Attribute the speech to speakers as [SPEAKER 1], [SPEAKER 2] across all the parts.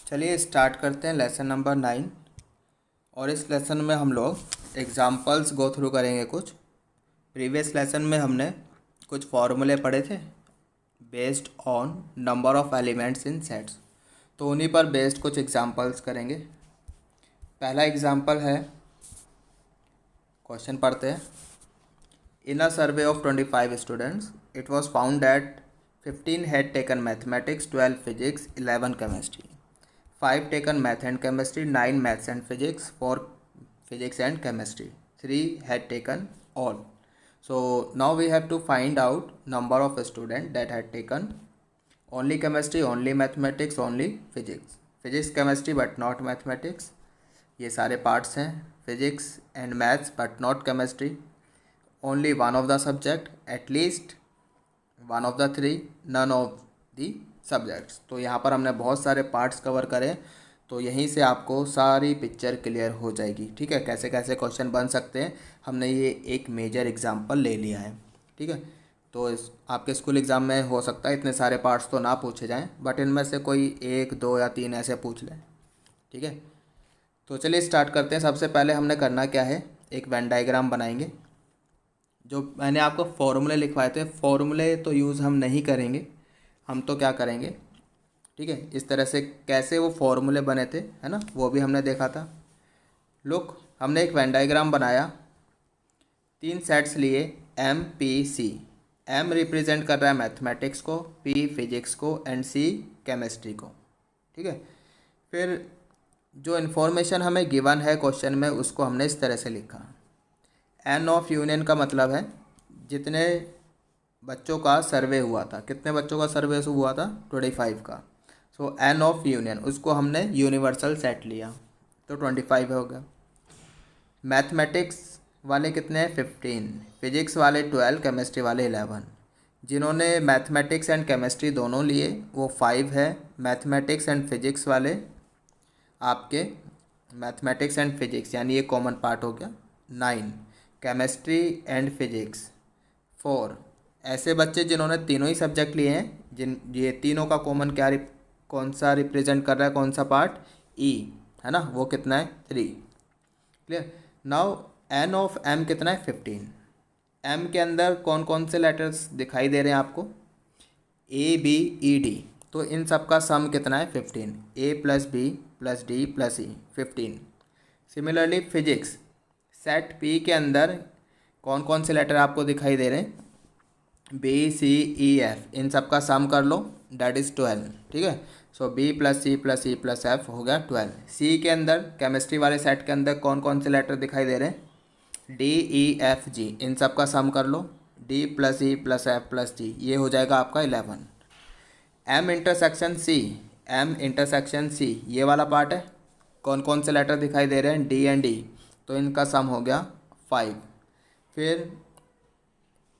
[SPEAKER 1] चलिए स्टार्ट करते हैं लेसन नंबर 9। और इस लेसन में हम लोग एग्जाम्पल्स गो थ्रू करेंगे। कुछ प्रीवियस लेसन में हमने कुछ फॉर्मूले पढ़े थे based on number of elements in sets, तो उन्हीं पर बेस्ड कुछ एग्जाम्पल्स करेंगे। पहला एग्जाम्पल है, क्वेश्चन पढ़ते हैं। In a survey of 25 students it was found that 15 had taken mathematics, 12 physics, 11 chemistry, 5 taken math and chemistry, 9 maths and physics, 4 physics and chemistry, 3 had taken all. So now we have to find out number of students that had taken only chemistry, only mathematics, only physics, chemistry but not mathematics, ये सारे parts हैं, physics and maths but not chemistry, only one of the subject, at least one of the three, none of the subjects. तो यहाँ पर हमने बहुत सारे parts cover करें, तो यहीं से आपको सारी पिक्चर क्लियर हो जाएगी। ठीक है, कैसे कैसे क्वेश्चन बन सकते हैं, हमने ये एक मेजर एग्जांपल ले लिया है। ठीक है, तो आपके स्कूल एग्ज़ाम में हो सकता है इतने सारे पार्ट्स तो ना पूछे जाएं, बट इनमें से कोई 1, 2 या 3 ऐसे पूछ लें। ठीक है, तो चलिए स्टार्ट करते हैं। सबसे पहले हमने करना क्या है, एक वेन डायग्राम बनाएंगे। जो मैंने आपको फॉर्मूले लिखवाए थे, फॉर्मूले तो यूज़ हम नहीं करेंगे, हम तो क्या करेंगे, ठीक है, इस तरह से कैसे वो फॉर्मूले बने थे, है ना, वो भी हमने देखा था। लुक, हमने एक वेन डायग्राम बनाया, 3 सेट्स लिए M P C. M represent कर रहा है मैथमेटिक्स को, पी फिजिक्स को एंड सी केमिस्ट्री को। ठीक है, फिर जो इन्फॉर्मेशन हमें गिवन है क्वेश्चन में, उसको हमने इस तरह से लिखा। एन ऑफ यूनियन का मतलब है जितने बच्चों का सर्वे हुआ था, कितने बच्चों का सर्वे हुआ था, 25 का। सो एन ऑफ यूनियन, उसको हमने यूनिवर्सल सेट लिया, तो 25 हो गया। मैथमेटिक्स वाले कितने हैं, 15, फिजिक्स वाले 12, केमिस्ट्री वाले 11। जिन्होंने मैथमेटिक्स एंड केमिस्ट्री दोनों लिए वो 5 है। मैथमेटिक्स एंड फिजिक्स वाले आपके, मैथमेटिक्स एंड फिजिक्स यानी ये कॉमन पार्ट हो गया, 9। Chemistry and physics 4। ऐसे बच्चे जिन्होंने तीनों ही सब्जेक्ट लिए हैं, जिन ये तीनों का कॉमन क्या कौन सा रिप्रेजेंट कर रहा है, कौन सा पार्ट, ई, है ना, वो कितना है, 3। Clear. Now N of M कितना है, 15। एम के अंदर कौन कौन से लेटर्स दिखाई दे रहे हैं आपको, ए बी ई डी, तो इन सब का सम कितना है, 15। A plus B plus D plus E, 15। Similarly physics, set P के अंदर कौन कौन से लेटर आपको दिखाई दे रहे हैं, बी सी ई एफ, इन सब का सम कर लो, डैट इज़ 12। ठीक है, so B plus C plus E plus F हो गया 12। सी के अंदर, केमिस्ट्री वाले सेट के अंदर कौन कौन से लेटर दिखाई दे रहे हैं, डी ई एफ जी, इन सब का सम कर लो, D plus E plus F plus G, ये हो जाएगा आपका 11। M intersection C, M intersection C, ये वाला पार्ट है, कौन कौन से लेटर दिखाई दे रहे हैं, डी एंड डी, तो इनका सम हो गया 5। फिर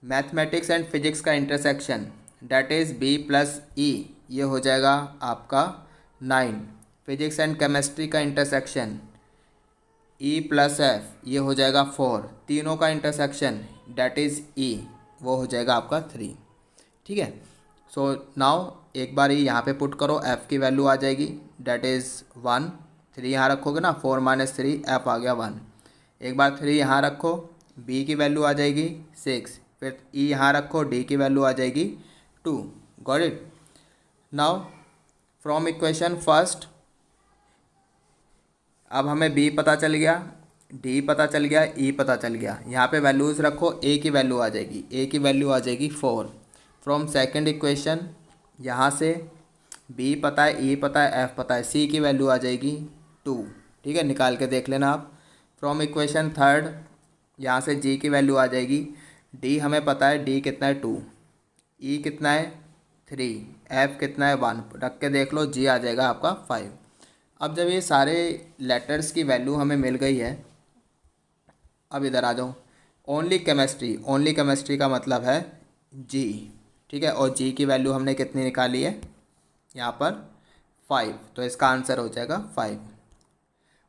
[SPEAKER 1] मैथमेटिक्स एंड फिजिक्स का intersection, that is B plus E, ये हो जाएगा आपका 9। फिजिक्स एंड केमिस्ट्री का इंटरसेक्शन, ई प्लस एफ, ये हो जाएगा 4। तीनों का इंटरसेक्शन, डैट इज़ ई, वो हो जाएगा आपका 3। ठीक है, सो नाउ एक बार ही यहाँ पे पुट करो, एफ़ की वैल्यू आ जाएगी, डैट इज़ 1। 3 यहाँ रखोगे ना, 4 - 3, एफ आ गया 1। एक बार 3 यहाँ रखो, बी की वैल्यू आ जाएगी 6, फिर ई यहाँ रखो, डी की वैल्यू आ जाएगी 2। Got it. Now from equation first, अब हमें बी पता चल गया, डी पता चल गया, ई पता चल गया। यहाँ पे वैल्यूज़ रखो, ए की वैल्यू आ जाएगी, ए की वैल्यू आ जाएगी 4। फ्रॉम सेकंड इक्वेशन, यहाँ से बी पता है, ई पता है, एफ पता है, सी की वैल्यू आ जाएगी 2। ठीक है, निकाल के देख लेना आप। फ्रॉम इक्वेशन थर्ड, यहाँ से जी की वैल्यू आ जाएगी, डी हमें पता है, डी कितना है 2, ई कितना है 3, एफ कितना है 1, रख के देख लो, जी आ जाएगा आपका 5। अब जब ये सारे लेटर्स की वैल्यू हमें मिल गई है, अब इधर आ जाओ, ओनली केमिस्ट्री, ओनली केमिस्ट्री का मतलब है जी। ठीक है, और जी की वैल्यू हमने कितनी निकाली है, यहाँ पर 5, तो इसका आंसर हो जाएगा 5।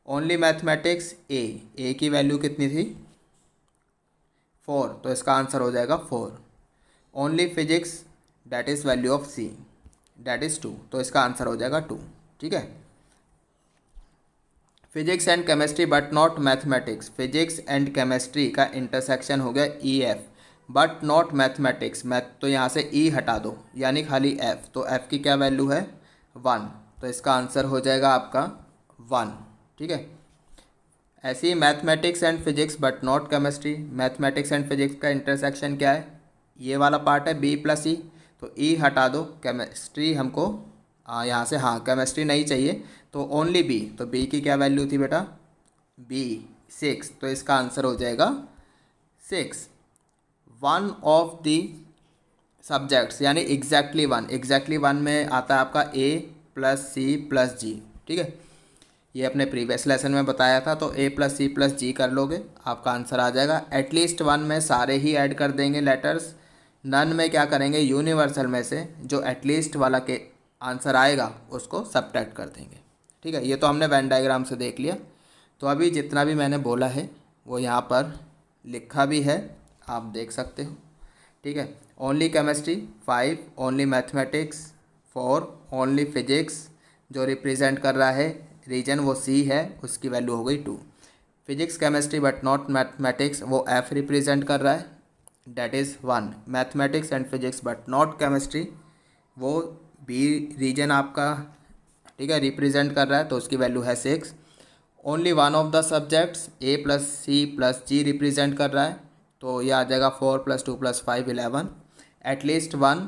[SPEAKER 1] ओनली मैथमेटिक्स, ए की वैल्यू कितनी थी, 4, तो इसका आंसर हो जाएगा 4। Only physics, that is value of C, that is 2, तो इसका आंसर हो जाएगा 2। ठीक है, physics and chemistry but not mathematics, physics and chemistry का इंटरसेक्शन हो गया E F, but not mathematics, math तो यहाँ से ई हटा दो यानी खाली एफ, तो एफ की क्या वैल्यू है 1, तो इसका आंसर हो जाएगा आपका 1। ठीक है, ऐसे ही mathematics and physics but not chemistry, mathematics and physics का इंटरसेक्शन क्या है, ये वाला पार्ट है बी प्लस ई, तो ई हटा दो, केमिस्ट्री हमको यहाँ से हाँ केमिस्ट्री नहीं चाहिए, तो ओनली बी, तो बी की क्या वैल्यू थी बेटा बी 6, तो इसका आंसर हो जाएगा 6। वन ऑफ दी सब्जेक्ट्स यानी एग्जैक्टली वन में आता है आपका ए प्लस सी प्लस जी। ठीक है, ये अपने प्रीवियस लेसन में बताया था, तो ए प्लस सी प्लस जी कर लोगे आपका आंसर आ जाएगा। एटलीस्ट वन में सारे ही ऐड कर देंगे लेटर्स, नन में क्या करेंगे यूनिवर्सल में से जो एटलीस्ट वाला के आंसर आएगा उसको सबट्रैक्ट कर देंगे। ठीक है, ये तो हमने वेन डायग्राम से देख लिया। तो अभी जितना भी मैंने बोला है वो यहाँ पर लिखा भी है, आप देख सकते हो। ठीक है, only chemistry 5, only mathematics 4, only physics जो रिप्रेजेंट कर रहा है रीजन वो सी है, उसकी वैल्यू हो गई 2। Physics chemistry but not mathematics वो एफ रिप्रेजेंट कर रहा है, that is 1। Mathematics and physics but not chemistry वो बी रीजन आपका ठीक है रिप्रेजेंट कर रहा है, तो उसकी वैल्यू है 6। Only one of the subjects A plus C plus G represent कर रहा है, तो ये आ जाएगा 4 + 2 + 5 11। एटलीस्ट वन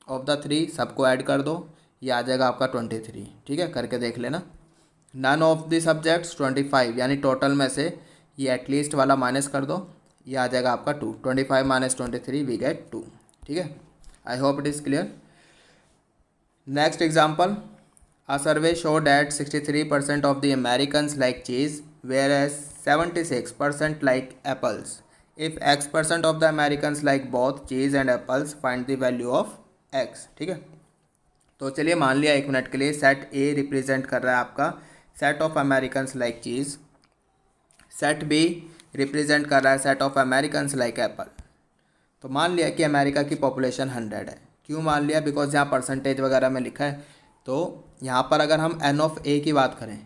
[SPEAKER 1] ऑफ द 3 सबको ऐड कर दो, ये आ जाएगा आपका 23। ठीक है, करके देख लेना। नन ऑफ द सब्जेक्ट्स 25 यानी टोटल में से ये एटलीस्ट वाला माइनस कर दो, ये आ जाएगा आपका 2। 25 - 23 वी गेट 2। ठीक है, I hope it is clear. Next example, a survey showed that 63% of the Americans like cheese, whereas 76% like apples. If X% of the Americans like both cheese and apples, find the value of X. ठीक है, तो चलिए मान लिया 1 minute के लिए set A represent कर रहा है आपका set of Americans like cheese, set B represent कर रहा है set of Americans like apple. तो मान लिया कि अमेरिका की पॉपुलेशन 100 है। क्यों मान लिया, बिकॉज यहाँ परसेंटेज वगैरह में लिखा है। तो यहाँ पर अगर हम एन ऑफ ए की बात करें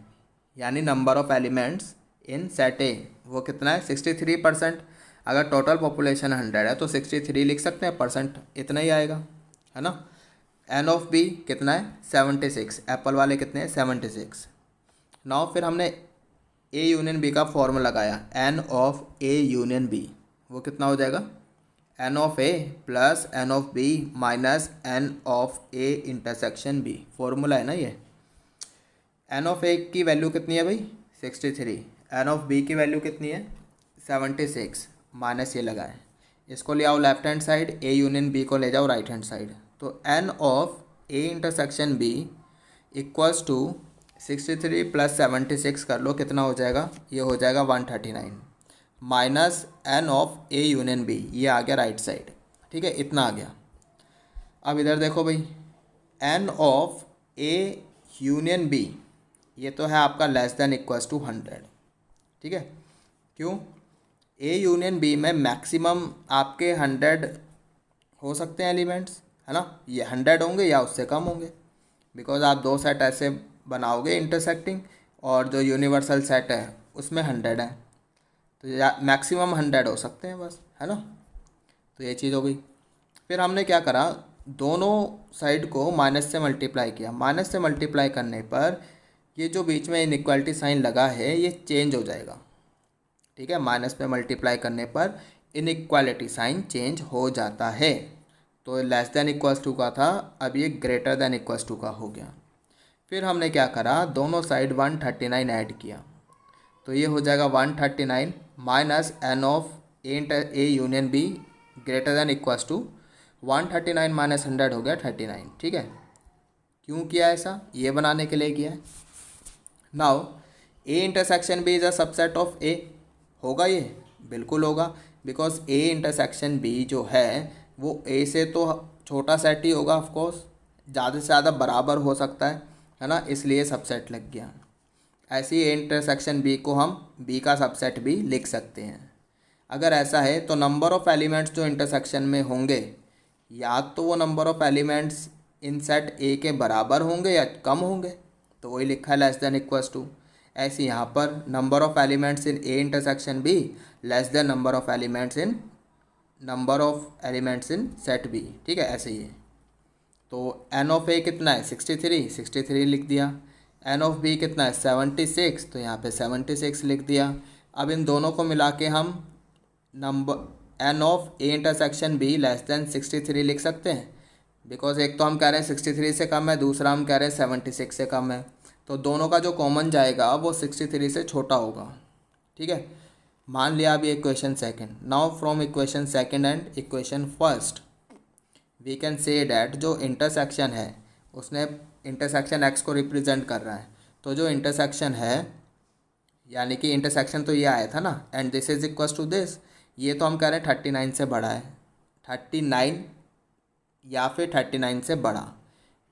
[SPEAKER 1] यानी number of elements in set ए वो कितना है 63%। अगर टोटल पॉपुलेशन 100 है तो 63 लिख सकते हैं, परसेंट इतना ही आएगा, है ना। एन ऑफ बी कितना है 76, एप्पल वाले कितने हैं 76। नाउ फिर हमने ए यूनियन बी का फॉर्मूला लगाया, N of A union B वो कितना हो जाएगा N of A plus N of B minus N of A intersection B, formula है ना ये। एन ऑफ ए की वैल्यू कितनी है भाई 63, एन ऑफ बी की वैल्यू कितनी है 76, माइनस ये लगाए, इसको ले आओ left hand side, A union B को ले जाओ राइट हैंड साइड। तो N of A intersection B equals to 63 + 76 कर लो, कितना हो जाएगा, ये हो जाएगा 139 minus N of A union B, ये आ गया राइट साइड। ठीक है, इतना आ गया। अब इधर देखो भाई, N of A union B ये तो है आपका लेस देन इक्वल्स टू 100। ठीक है, क्यों, ए यूनियन बी में मैक्सिमम आपके 100 हो सकते हैं एलिमेंट्स, है ना। ये 100 होंगे या उससे कम होंगे, बिकॉज आप 2 सेट ऐसे बनाओगे इंटरसेक्टिंग और जो यूनिवर्सल सेट है उसमें 100 है, तो मैक्सिमम 100 हो सकते हैं बस, है ना। तो ये चीज़ हो गई। फिर हमने क्या करा, दोनों साइड को माइनस से मल्टीप्लाई किया। माइनस से मल्टीप्लाई करने पर ये जो बीच में इनइक्वालिटी साइन लगा है ये चेंज हो जाएगा। ठीक है, माइनस पे मल्टीप्लाई करने पर इनइक्वालिटी साइन चेंज हो जाता है। तो लेस देन इक्वल्स टू का था, अब ये ग्रेटर देन इक्वल्स टू का हो गया। फिर हमने क्या करा, दोनों साइड 139 ऐड किया, तो ये हो जाएगा 139 minus N of A union B greater than equals to 139 minus 100 हो गया 39। ठीक है, क्यों किया ऐसा, ये बनाने के लिए किया है। Now A intersection B is a subset of A, होगा ये, बिल्कुल होगा, बिकॉज ए इंटरसेक्शन बी जो है वो ए से तो छोटा सेट ही होगा, ऑफकोर्स ज़्यादा से ज़्यादा बराबर हो सकता है ना, इसलिए सबसेट लग गया। ऐसे ही इंटरसेक्शन बी को हम बी का सबसेट भी लिख सकते हैं। अगर ऐसा है तो नंबर ऑफ़ एलिमेंट्स जो इंटरसेक्शन में होंगे या तो वो number of elements in set ए के बराबर होंगे या कम होंगे, तो वही लिखा है लेस देन इक्वल्स टू। ऐसे यहाँ पर number of elements in A intersection B less than number of elements in set B. ठीक है, ऐसे ही है। तो एन ऑफ ए कितना है 63 लिख दिया। एन ऑफ बी कितना है 76, तो यहाँ पे 76 लिख दिया। अब इन दोनों को मिला के हम number N of A intersection B less than 63 लिख सकते हैं, बिकॉज एक तो हम कह रहे हैं 63 से कम है, दूसरा हम कह रहे हैं 76 से कम है। तो दोनों का जो कॉमन जाएगा वो 63 से छोटा होगा। ठीक है, मान लिया अभी equation second. Now from equation second and equation first we can say that जो इंटरसेक्शन है उसने इंटरसेक्शन एक्स को रिप्रेजेंट कर रहा है। तो जो इंटरसेक्शन है, यानी कि इंटरसेक्शन तो ये आया था ना, and this is equal to this, ये तो हम कह रहे हैं 39 से बड़ा है, 39 या फिर 39 से बड़ा,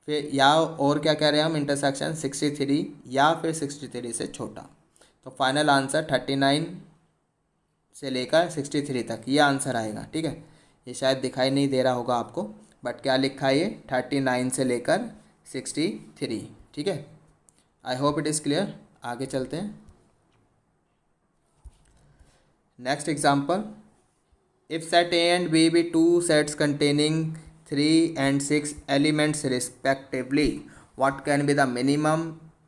[SPEAKER 1] फिर या और क्या कह रहे हैं हम, इंटरसेक्शन 63 या फिर 63 से छोटा। तो फाइनल आंसर 39 से लेकर 63 तक ये आंसर आएगा। ठीक है, ये शायद दिखाई नहीं दे रहा होगा आपको, बट क्या लिखा है ये 39 से लेकर 63। ठीक है, I hope it is clear. आगे चलते हैं। Next example, if set A and B be two sets containing 3 and 6 elements respectively, what can be the minimum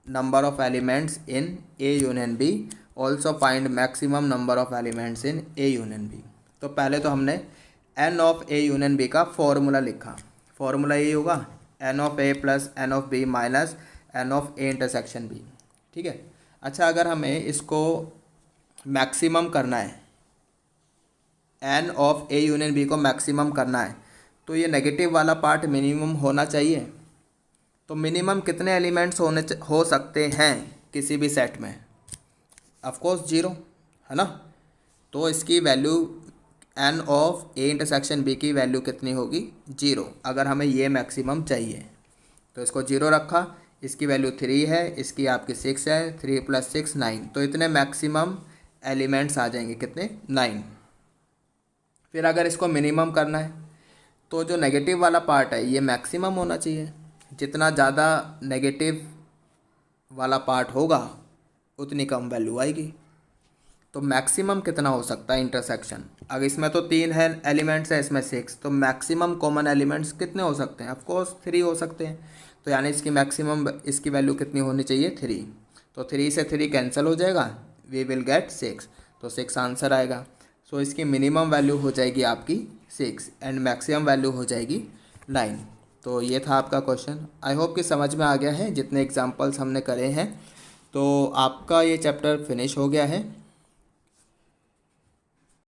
[SPEAKER 1] number of elements in A union B? Also find maximum number of elements in A union B। तो पहले तो हमने n of A union B का formula लिखा। Formula यही होगा n of A plus n of B minus n of A intersection B। ठीक है, अच्छा अगर हमें इसको मैक्सिमम करना है, n of A union B को मैक्सिमम करना है, तो ये नेगेटिव वाला पार्ट मिनिमम होना चाहिए। तो मिनिमम कितने एलिमेंट्स हो सकते हैं किसी भी सेट में? ऑफकोर्स 0 है ना। तो इसकी value n of A intersection B की वैल्यू कितनी होगी 0, अगर हमें ये मैक्सिमम चाहिए। तो इसको 0 रखा, इसकी वैल्यू 3 है, इसकी आपकी 6 है, 3 + 6 9, तो इतने मैक्सिमम एलिमेंट्स आ जाएंगे, कितने 9। फिर अगर इसको मिनिमम करना है तो जो नेगेटिव वाला पार्ट है ये मैक्सिमम होना चाहिए। जितना ज़्यादा नेगेटिव वाला पार्ट होगा उतनी कम वैल्यू आएगी। तो मैक्सिमम कितना हो सकता है इंटरसेक्शन? अगर इसमें तो 3 है एलिमेंट्स है, इसमें 6, तो मैक्सिमम कॉमन एलिमेंट्स कितने हो सकते हैं? ऑफकोर्स 3 हो सकते हैं। तो यानी इसकी मैक्सिमम इसकी वैल्यू कितनी होनी चाहिए 3। तो 3 से 3 कैंसिल हो जाएगा, वी विल गेट 6, तो 6 आंसर आएगा। सो इसकी मिनिमम वैल्यू हो जाएगी आपकी 6 एंड मैक्सिमम वैल्यू हो जाएगी 9। तो ये था आपका क्वेश्चन। आई होप कि समझ में आ गया है जितने एग्जांपल्स हमने करे हैं। तो आपका ये चैप्टर फिनिश हो गया है।